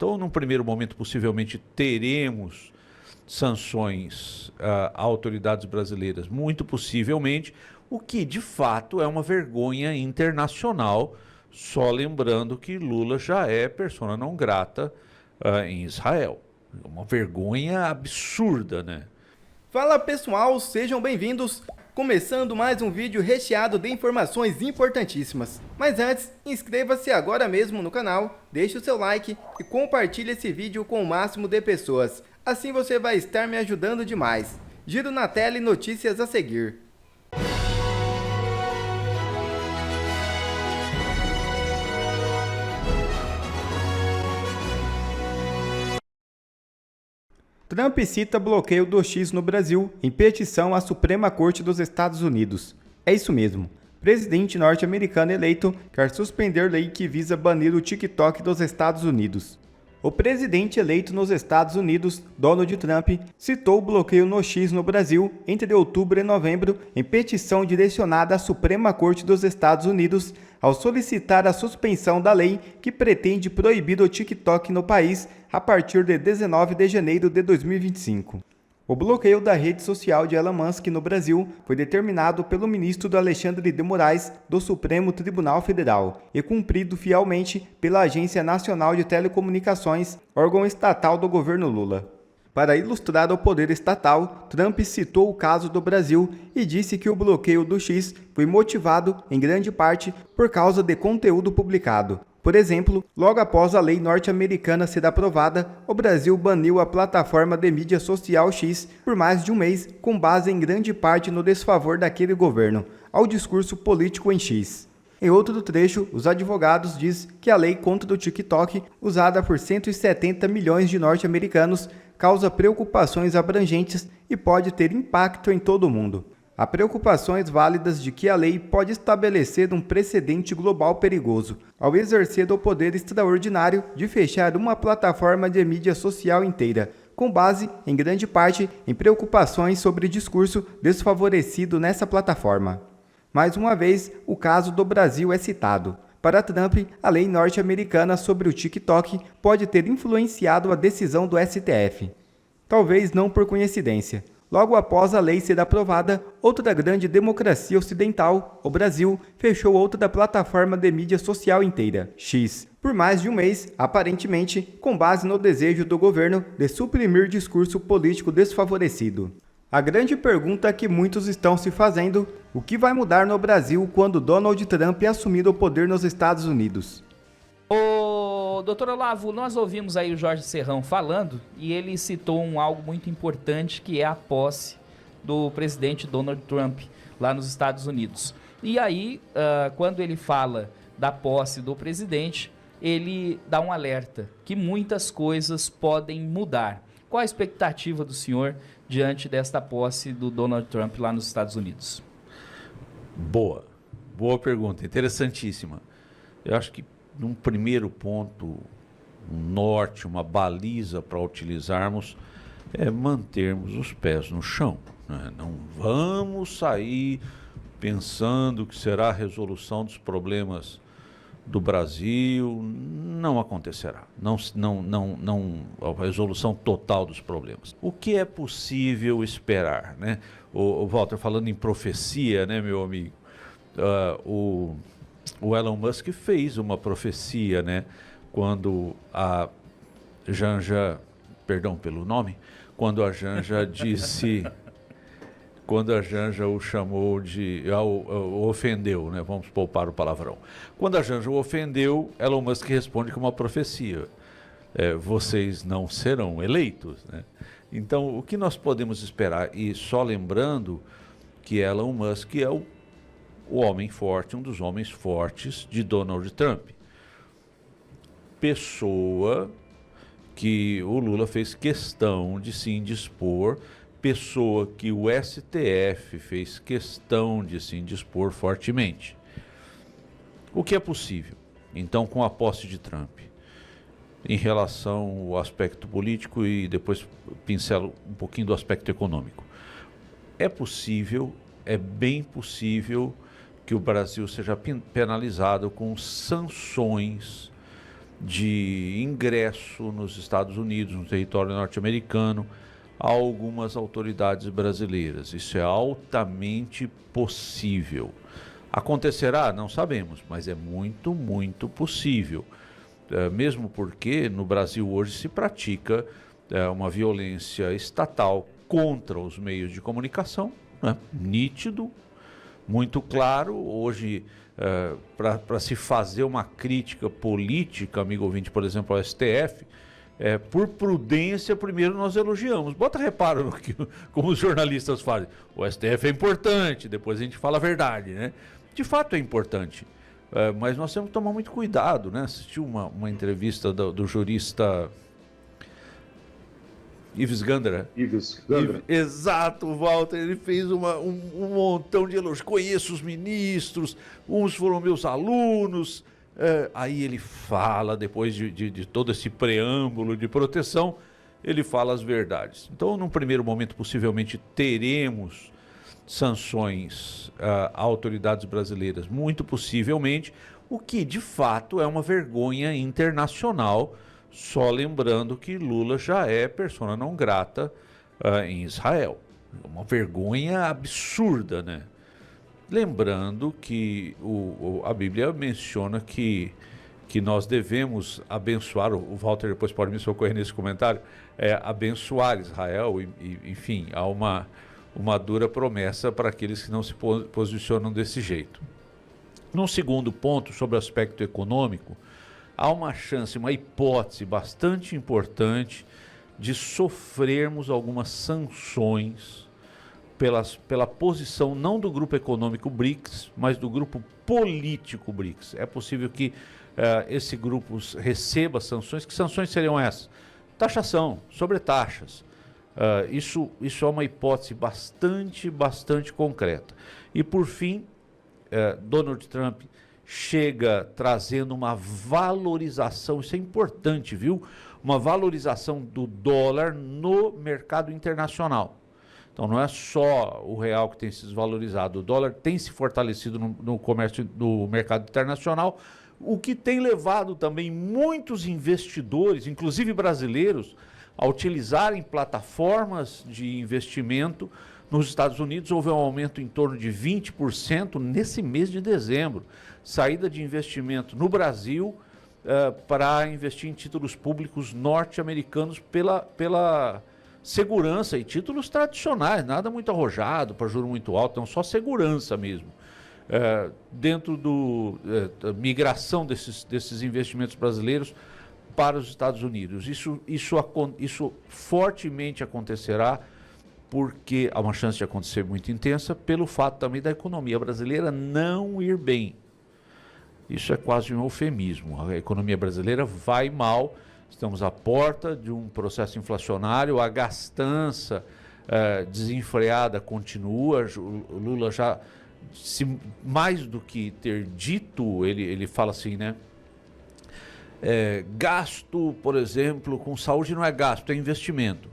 Então, num primeiro momento, possivelmente teremos sanções a autoridades brasileiras, muito possivelmente, o que de fato é uma vergonha internacional, só lembrando que Lula já é persona não grata em Israel. Uma vergonha absurda, né? Fala pessoal, sejam bem-vindos! Começando mais um vídeo recheado de informações importantíssimas. Mas antes, inscreva-se agora mesmo no canal, deixe o seu like e compartilhe esse vídeo com o máximo de pessoas. Assim você vai estar me ajudando demais. Giro na tela e notícias a seguir. Trump cita bloqueio do X no Brasil em petição à Suprema Corte dos Estados Unidos. É isso mesmo. Presidente norte-americano eleito quer suspender lei que visa banir o TikTok dos Estados Unidos. O presidente eleito nos Estados Unidos, Donald Trump, citou o bloqueio no X no Brasil entre outubro e novembro em petição direcionada à Suprema Corte dos Estados Unidos ao solicitar a suspensão da lei que pretende proibir o TikTok no país a partir de 19 de janeiro de 2025. O bloqueio da rede social de Elon Musk no Brasil foi determinado pelo ministro Alexandre de Moraes do Supremo Tribunal Federal e cumprido fielmente pela Agência Nacional de Telecomunicações, órgão estatal do governo Lula. Para ilustrar o poder estatal, Trump citou o caso do Brasil e disse que o bloqueio do X foi motivado, em grande parte, por causa de conteúdo publicado. Por exemplo, logo após a lei norte-americana ser aprovada, o Brasil baniu a plataforma de mídia social X por mais de um mês, com base em grande parte no desfavor daquele governo ao discurso político em X. Em outro trecho, os advogados dizem que a lei contra o TikTok, usada por 170 milhões de norte-americanos, causa preocupações abrangentes e pode ter impacto em todo o mundo. Há preocupações válidas de que a lei pode estabelecer um precedente global perigoso, ao exercer o poder extraordinário de fechar uma plataforma de mídia social inteira, com base, em grande parte, em preocupações sobre discurso desfavorecido nessa plataforma. Mais uma vez, o caso do Brasil é citado. Para Trump, a lei norte-americana sobre o TikTok pode ter influenciado a decisão do STF. Talvez não por coincidência. Logo após a lei ser aprovada, outra grande democracia ocidental, o Brasil, fechou outra plataforma de mídia social inteira, X, por mais de um mês, aparentemente com base no desejo do governo de suprimir discurso político desfavorecido. A grande pergunta que muitos estão se fazendo: o que vai mudar no Brasil quando Donald Trump assumir o poder nos Estados Unidos? Doutor Olavo, nós ouvimos aí o Jorge Serrão falando e ele citou algo muito importante, que é a posse do presidente Donald Trump lá nos Estados Unidos. E aí, quando ele fala da posse do presidente, ele dá um alerta que muitas coisas podem mudar. Qual a expectativa do senhor diante desta posse do Donald Trump lá nos Estados Unidos? Boa pergunta, interessantíssima. Eu acho que num primeiro ponto, um norte, uma baliza para utilizarmos é mantermos os pés no chão, né? Não vamos sair pensando que será a resolução dos problemas do Brasil, não acontecerá, não a resolução total dos problemas. O que é possível esperar, né? O Walter, falando em profecia, né, meu amigo, o Elon Musk fez uma profecia, né? Quando a Janja, perdão pelo nome, quando a Janja disse, quando a Janja o chamou de, o ofendeu, né? Vamos poupar o palavrão. Quando a Janja o ofendeu, Elon Musk responde com uma profecia: vocês não serão eleitos, né? Então, o que nós podemos esperar? E só lembrando que Elon Musk é o homem forte, um dos homens fortes de Donald Trump. Pessoa que o Lula fez questão de se indispor, pessoa que o STF fez questão de se indispor fortemente. O que é possível, então, com a posse de Trump? Em relação ao aspecto político e depois pincelo um pouquinho do aspecto econômico. É possível, é bem possível que o Brasil seja penalizado com sanções de ingresso nos Estados Unidos, no território norte-americano, a algumas autoridades brasileiras. Isso é altamente possível. Acontecerá? Não sabemos, mas é muito, muito possível. Mesmo porque no Brasil hoje se pratica uma violência estatal contra os meios de comunicação, né? Nítido, muito claro. Hoje, para se fazer uma crítica política, amigo ouvinte, por exemplo, ao STF, por prudência, primeiro nós elogiamos. Bota reparo no que, como os jornalistas fazem. O STF é importante, depois a gente fala a verdade, né? De fato é importante, mas nós temos que tomar muito cuidado, né? Assisti uma entrevista do jurista Ives Gandra. Exato, Walter, ele fez um montão de elogios. Conheço os ministros, uns foram meus alunos. Aí ele fala, depois de todo esse preâmbulo de proteção, ele fala as verdades. Então, num primeiro momento, possivelmente teremos sanções a autoridades brasileiras, muito possivelmente, o que de fato é uma vergonha internacional, só lembrando que Lula já é persona não grata em Israel. Uma vergonha absurda, né? Lembrando que a Bíblia menciona que nós devemos abençoar, o Walter depois pode me socorrer nesse comentário, abençoar Israel, enfim, há uma dura promessa para aqueles que não se posicionam desse jeito. Num segundo ponto, sobre o aspecto econômico, há uma chance, uma hipótese bastante importante de sofrermos algumas sanções pela posição não do grupo econômico BRICS, mas do grupo político BRICS. É possível que esse grupo receba sanções. Que sanções seriam essas? Taxação, sobretaxas. Isso é uma hipótese bastante concreta. E por fim, Donald Trump chega trazendo uma valorização, isso é importante, viu? Uma valorização do dólar no mercado internacional. Então não é só o real que tem se desvalorizado, o dólar tem se fortalecido no comércio, no mercado internacional, o que tem levado também muitos investidores, inclusive brasileiros, a utilizarem plataformas de investimento nos Estados Unidos. Houve um aumento em torno de 20% nesse mês de dezembro. Saída de investimento no Brasil para investir em títulos públicos norte-americanos pela segurança, e títulos tradicionais, nada muito arrojado, para juro muito alto, não, só segurança mesmo. Dentro da migração desses investimentos brasileiros para os Estados Unidos. Isso fortemente acontecerá, porque há uma chance de acontecer muito intensa, pelo fato também da economia brasileira não ir bem. Isso é quase um eufemismo. A economia brasileira vai mal, estamos à porta de um processo inflacionário, a gastança desenfreada continua. O Lula já, mais do que ter dito, ele fala assim, né? Gasto, por exemplo, com saúde não é gasto, é investimento.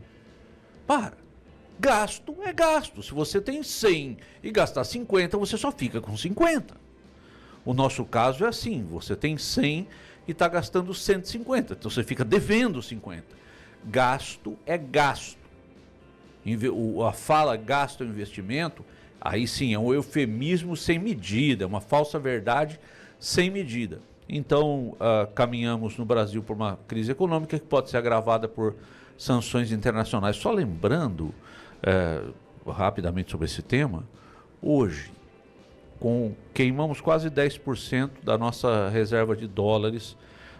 Gasto é gasto. Se você tem 100 e gastar 50, você só fica com 50. O nosso caso é assim, você tem 100 e está gastando 150, então você fica devendo 50. Gasto é gasto. A fala gasto é investimento, aí sim é um eufemismo sem medida, uma falsa verdade sem medida. Então, caminhamos no Brasil por uma crise econômica que pode ser agravada por sanções internacionais. Só lembrando, rapidamente sobre esse tema, hoje, queimamos quase 10% da nossa reserva de dólares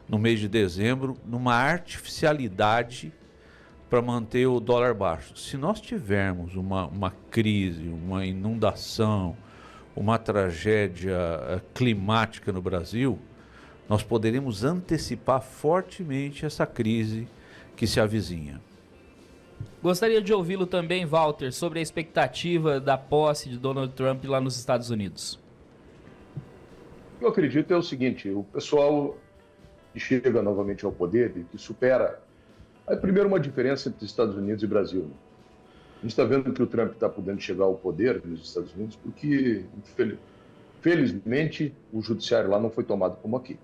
no mês de dezembro, numa artificialidade para manter o dólar baixo. Se nós tivermos uma crise, uma inundação, uma tragédia climática no Brasil, nós poderemos antecipar fortemente essa crise que se avizinha. Gostaria de ouvi-lo também, Walter, sobre a expectativa da posse de Donald Trump lá nos Estados Unidos. Eu acredito o seguinte, o pessoal que chega novamente ao poder e que supera... Primeiro, uma diferença entre Estados Unidos e Brasil. A gente está vendo que o Trump está podendo chegar ao poder nos Estados Unidos porque, felizmente, o judiciário lá não foi tomado como aqui.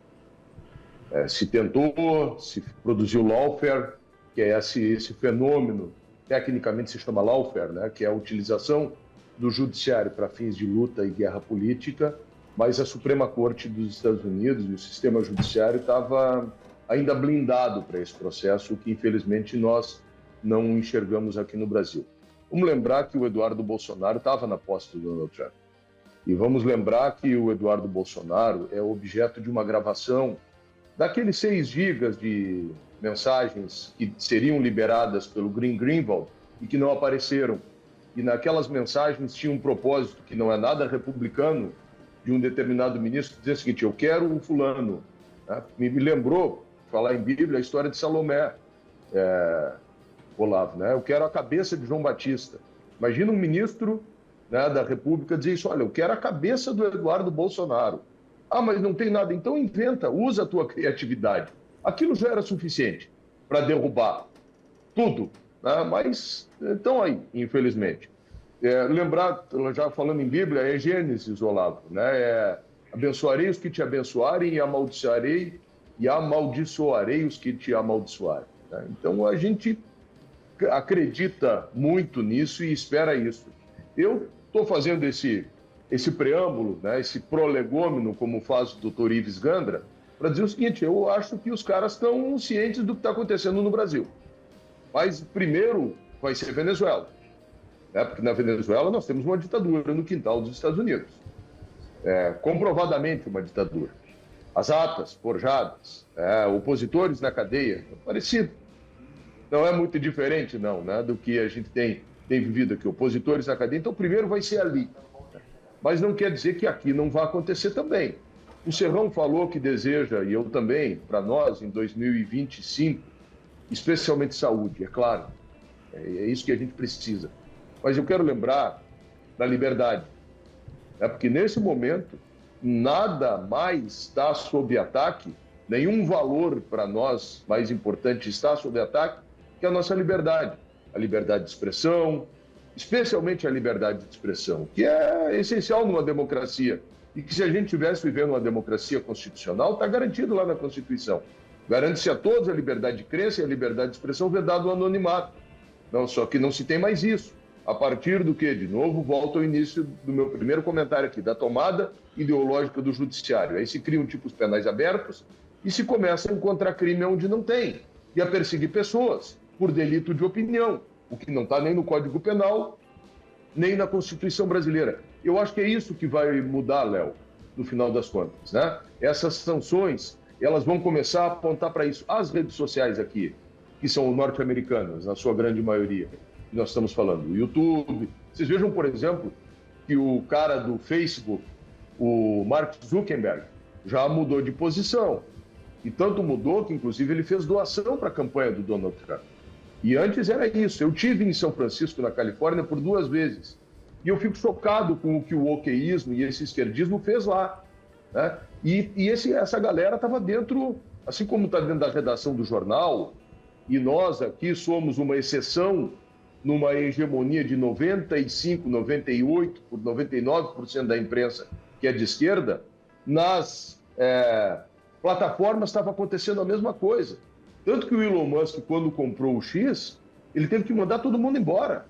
Se tentou, se produziu lawfare, que é esse fenômeno, tecnicamente se chama lawfare, né? Que é a utilização do judiciário para fins de luta e guerra política, mas a Suprema Corte dos Estados Unidos e o sistema judiciário estava ainda blindado para esse processo, que infelizmente nós não enxergamos aqui no Brasil. Vamos lembrar que o Eduardo Bolsonaro estava na posse do Donald Trump. E vamos lembrar que o Eduardo Bolsonaro é objeto de uma gravação daqueles 6 gigas de mensagens que seriam liberadas pelo Greenwald e que não apareceram. E naquelas mensagens tinha um propósito que não é nada republicano, de um determinado ministro dizer o seguinte: eu quero um fulano. Me lembrou, falar em Bíblia, a história de Salomé, Olavo, né? Eu quero a cabeça de João Batista. Imagina um ministro, né, da República dizer isso: olha, eu quero a cabeça do Eduardo Bolsonaro. Ah, mas não tem nada. Então inventa, usa a tua criatividade. Aquilo já era suficiente para derrubar tudo, né? Mas estão aí, infelizmente. Lembrar, já falando em Bíblia, é Gênesis, Olavo, né? Abençoarei os que te abençoarem e amaldiçoarei os que te amaldiçoarem. Né? Então a gente acredita muito nisso e espera isso. Eu estou fazendo esse preâmbulo, né, esse prolegômeno, como faz o doutor Ives Gandra, para dizer o seguinte: eu acho que os caras estão cientes do que está acontecendo no Brasil. Mas primeiro vai ser Venezuela, né, porque na Venezuela nós temos uma ditadura no quintal dos Estados Unidos. Comprovadamente uma ditadura. As atas forjadas, opositores na cadeia, parecido. Não é muito diferente, não, né, do que a gente tem vivido aqui, opositores na cadeia. Então, primeiro vai ser ali. Mas não quer dizer que aqui não vai acontecer também. O Serrão falou que deseja, e eu também, para nós, em 2025, especialmente saúde, é claro. É isso que a gente precisa. Mas eu quero lembrar da liberdade. Porque nesse momento, nada mais está sob ataque, nenhum valor para nós mais importante está sob ataque que a nossa liberdade. A liberdade de expressão, especialmente a liberdade de expressão, que é essencial numa democracia. E que se a gente estivesse vivendo uma democracia constitucional, está garantido lá na Constituição. Garante-se a todos a liberdade de crença e a liberdade de expressão, vedado o anonimato. Não, só que não se tem mais isso. A partir do que, de novo, volto ao início do meu primeiro comentário aqui, da tomada ideológica do judiciário. Aí se criam tipos penais abertos e se começa a encontrar crime onde não tem. E a perseguir pessoas por delito de opinião, o que não está nem no Código Penal, nem na Constituição brasileira. Eu acho que é isso que vai mudar, Léo, no final das contas, né? Essas sanções, elas vão começar a apontar para isso. As redes sociais aqui, que são norte-americanas, na sua grande maioria, que nós estamos falando, o YouTube. Vocês vejam, por exemplo, que o cara do Facebook, o Mark Zuckerberg, já mudou de posição. E tanto mudou que, inclusive, ele fez doação para a campanha do Donald Trump. E antes era isso. Eu tive em São Francisco, na Califórnia, por 2 vezes. E eu fico chocado com o que o wokeísmo e esse esquerdismo fez lá. Né? E essa galera estava dentro, assim como está dentro da redação do jornal, e nós aqui somos uma exceção numa hegemonia de 95, 98, por 99% da imprensa que é de esquerda, nas plataformas estava acontecendo a mesma coisa. Tanto que o Elon Musk, quando comprou o X, ele teve que mandar todo mundo embora.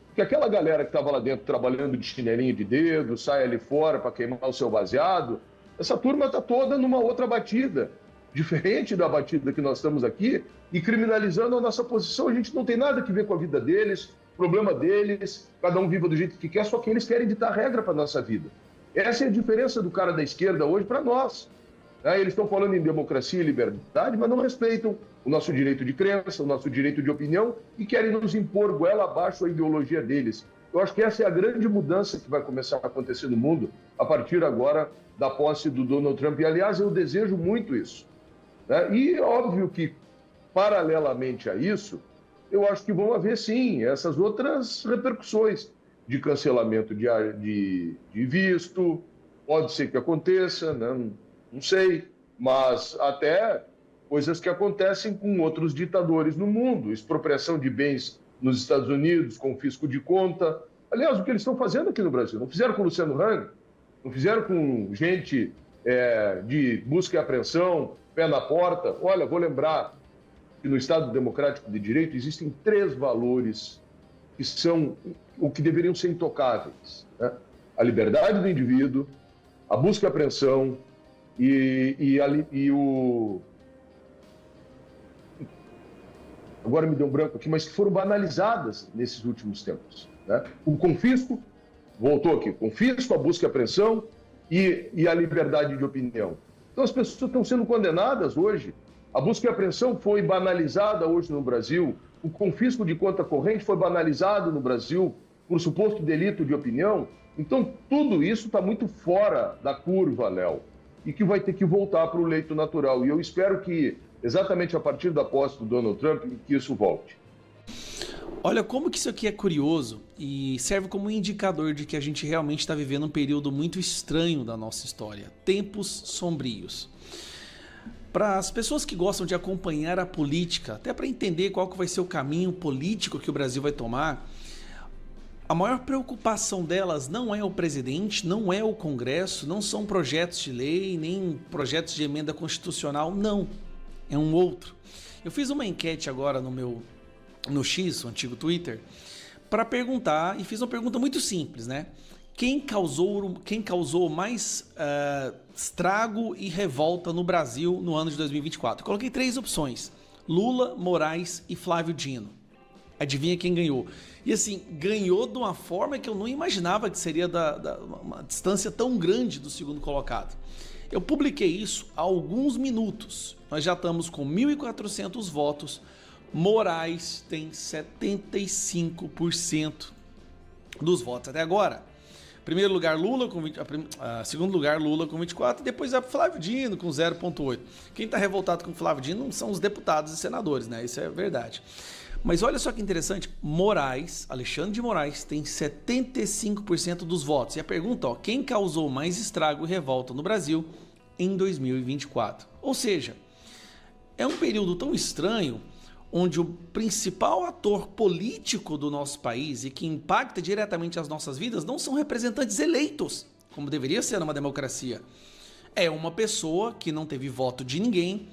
Porque aquela galera que estava lá dentro trabalhando de chinelinho de dedo, sai ali fora para queimar o seu baseado, essa turma está toda numa outra batida, diferente da batida que nós estamos aqui, e criminalizando a nossa posição. A gente não tem nada que ver com a vida deles, problema deles, cada um viva do jeito que quer, só que eles querem ditar regra para a nossa vida. Essa é a diferença do cara da esquerda hoje para nós. Eles estão falando em democracia e liberdade, mas não respeitam o nosso direito de crença, o nosso direito de opinião e querem nos impor goela abaixo a ideologia deles. Eu acho que essa é a grande mudança que vai começar a acontecer no mundo a partir agora da posse do Donald Trump. E, aliás, eu desejo muito isso. E óbvio que, paralelamente a isso, eu acho que vão haver, sim, essas outras repercussões de cancelamento de visto. Pode ser que aconteça, né? Não sei, mas até coisas que acontecem com outros ditadores no mundo, expropriação de bens nos Estados Unidos, confisco de conta. Aliás, o que eles estão fazendo aqui no Brasil, não fizeram com o Luciano Hang, não fizeram com gente de busca e apreensão, pé na porta. Olha, vou lembrar que no Estado Democrático de Direito existem 3 valores que são o que deveriam ser intocáveis, né? A liberdade do indivíduo, a busca e apreensão e o... Agora me deu um branco aqui, mas que foram banalizadas nesses últimos tempos, né? O confisco, voltou aqui, confisco, a busca e apreensão e a liberdade de opinião. Então as pessoas estão sendo condenadas hoje. A busca e apreensão foi banalizada hoje no Brasil, o confisco de conta corrente foi banalizado no Brasil por suposto delito de opinião. Então tudo isso está muito fora da curva, Léo, e que vai ter que voltar para o leito natural. E eu espero que, exatamente a partir da posse do Donald Trump, que isso volte. Olha como que isso aqui é curioso e serve como indicador de que a gente realmente está vivendo um período muito estranho da nossa história. Tempos sombrios. Para as pessoas que gostam de acompanhar a política, até para entender qual que vai ser o caminho político que o Brasil vai tomar, a maior preocupação delas não é o presidente, não é o Congresso, não são projetos de lei, nem projetos de emenda constitucional, não. É um outro. Eu fiz uma enquete agora no X, o antigo Twitter, para perguntar, e fiz uma pergunta muito simples, né? Quem causou mais estrago e revolta no Brasil no ano de 2024? Eu coloquei 3 opções: Lula, Moraes e Flávio Dino. Adivinha quem ganhou? E assim, ganhou de uma forma que eu não imaginava que seria uma distância tão grande do segundo colocado. Eu publiquei isso há alguns minutos. Nós já estamos com 1.400 votos. Moraes tem 75% dos votos até agora. Primeiro lugar Lula com 20, segundo lugar Lula com 24 e depois é Flávio Dino com 0,8. Quem está revoltado com Flávio Dino não são os deputados e senadores, né? Isso é verdade. Mas olha só que interessante, Alexandre de Moraes tem 75% dos votos. E a pergunta, quem causou mais estrago e revolta no Brasil em 2024? Ou seja, é um período tão estranho onde o principal ator político do nosso país e que impacta diretamente as nossas vidas não são representantes eleitos, como deveria ser numa democracia. É uma pessoa que não teve voto de ninguém,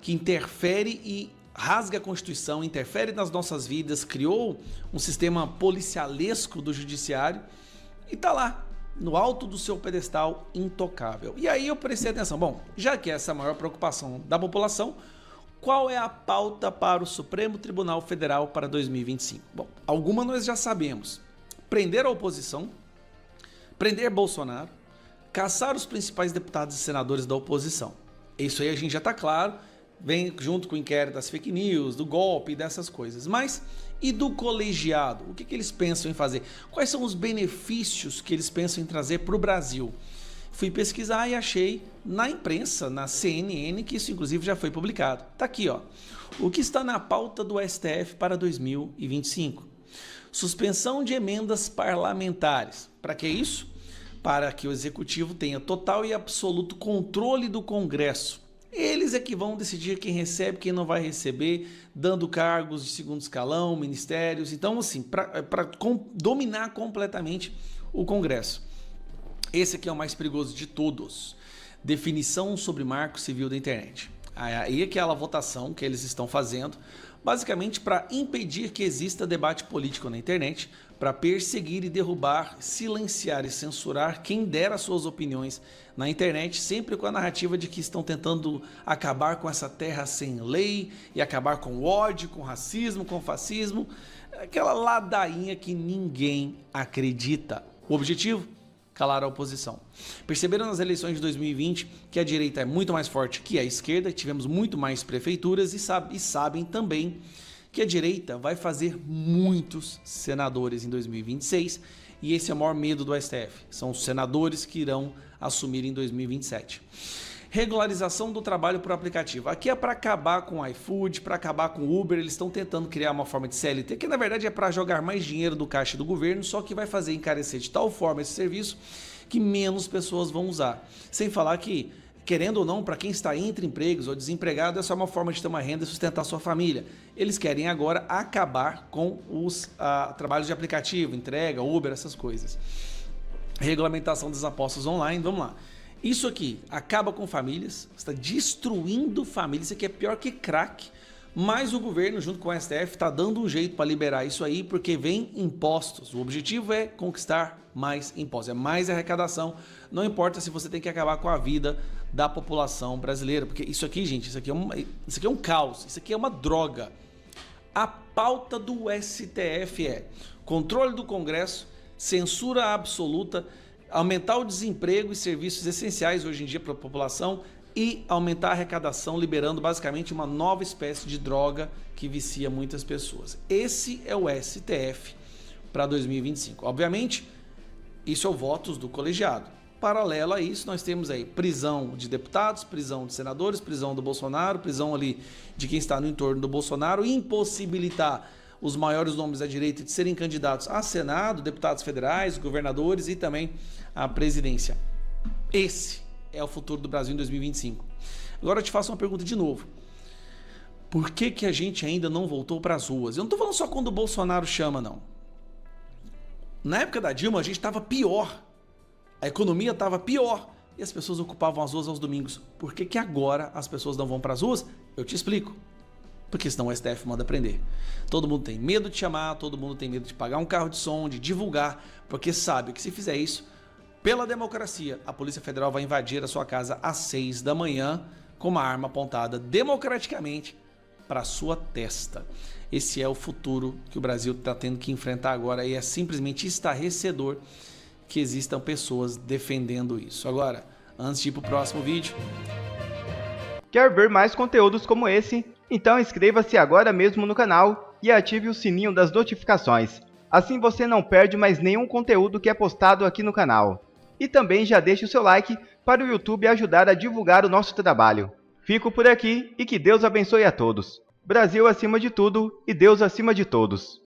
que interfere e rasga a Constituição, interfere nas nossas vidas, criou um sistema policialesco do judiciário e está lá, no alto do seu pedestal, intocável. E aí eu prestei atenção, bom, já que essa é a maior preocupação da população, qual é a pauta para o Supremo Tribunal Federal para 2025? Bom, alguma nós já sabemos. Prender a oposição, prender Bolsonaro, caçar os principais deputados e senadores da oposição. Isso aí a gente já está claro, vem junto com o inquérito das fake news, do golpe e dessas coisas. Mas e do colegiado? O que eles pensam em fazer? Quais são os benefícios que eles pensam em trazer para o Brasil? Fui pesquisar e achei na imprensa, na CNN, que isso inclusive já foi publicado. Tá aqui, ó. O que está na pauta do STF para 2025? Suspensão de emendas parlamentares. Para que isso? Para que o executivo tenha total e absoluto controle do Congresso. Eles é que vão decidir quem recebe, quem não vai receber, dando cargos de segundo escalão, ministérios. Então, assim, para dominar completamente o Congresso. Esse aqui é o mais perigoso de todos. Definição sobre marco civil da internet. Aí é aquela votação que eles estão fazendo, basicamente para impedir que exista debate político na internet, para perseguir e derrubar, silenciar e censurar quem der as suas opiniões na internet, sempre com a narrativa de que estão tentando acabar com essa terra sem lei e acabar com o ódio, com o racismo, com o fascismo, aquela ladainha que ninguém acredita. O objetivo? Calar a oposição. Perceberam nas eleições de 2020 que a direita é muito mais forte que a esquerda, tivemos muito mais prefeituras e sabem também que a direita vai fazer muitos senadores em 2026 e esse é o maior medo do STF. São os senadores que irão assumir em 2027. Regularização do trabalho por aplicativo. Aqui é para acabar com o iFood, para acabar com o Uber. Eles estão tentando criar uma forma de CLT, que na verdade é para jogar mais dinheiro do caixa do governo, só que vai fazer encarecer de tal forma esse serviço que menos pessoas vão usar. Sem falar que, querendo ou não, para quem está entre empregos ou desempregado, é só uma forma de ter uma renda e sustentar sua família. Eles querem agora acabar com os trabalhos de aplicativo, entrega, Uber, essas coisas. Regulamentação das apostas online, vamos lá. Isso aqui acaba com famílias, está destruindo famílias, isso aqui é pior que crack, mas o governo, junto com o STF, está dando um jeito para liberar isso aí, porque vem impostos. O objetivo é conquistar mais impostos, é mais arrecadação, não importa se você tem que acabar com a vida da população brasileira, porque isso aqui, gente, isso aqui é um caos, isso aqui é uma droga. A pauta do STF é controle do Congresso, censura absoluta, aumentar o desemprego e serviços essenciais hoje em dia para a população e aumentar a arrecadação, liberando basicamente uma nova espécie de droga que vicia muitas pessoas. Esse é o STF para 2025. Obviamente, isso é o votos do colegiado. Paralelo a isso, nós temos aí prisão de deputados, prisão de senadores, prisão do Bolsonaro, prisão ali de quem está no entorno do Bolsonaro, impossibilitar os maiores nomes da direita de serem candidatos a Senado, deputados federais, governadores e também a presidência. Esse é o futuro do Brasil em 2025. Agora eu te faço uma pergunta de novo. Por que a gente ainda não voltou para as ruas? Eu não estou falando só quando o Bolsonaro chama, não. Na época da Dilma, a gente estava pior. A economia estava pior e as pessoas ocupavam as ruas aos domingos. Por que agora as pessoas não vão para as ruas? Eu te explico. Porque senão o STF manda prender. Todo mundo tem medo de chamar, todo mundo tem medo de pagar um carro de som, de divulgar, porque sabe que se fizer isso, pela democracia, a Polícia Federal vai invadir a sua casa às 6 da manhã com uma arma apontada democraticamente para a sua testa. Esse é o futuro que o Brasil está tendo que enfrentar agora e é simplesmente estarrecedor que existam pessoas defendendo isso. Agora, antes de ir para o próximo vídeo... Quer ver mais conteúdos como esse? Então inscreva-se agora mesmo no canal e ative o sininho das notificações. Assim você não perde mais nenhum conteúdo que é postado aqui no canal. E também já deixe o seu like para o YouTube ajudar a divulgar o nosso trabalho. Fico por aqui e que Deus abençoe a todos. Brasil acima de tudo e Deus acima de todos.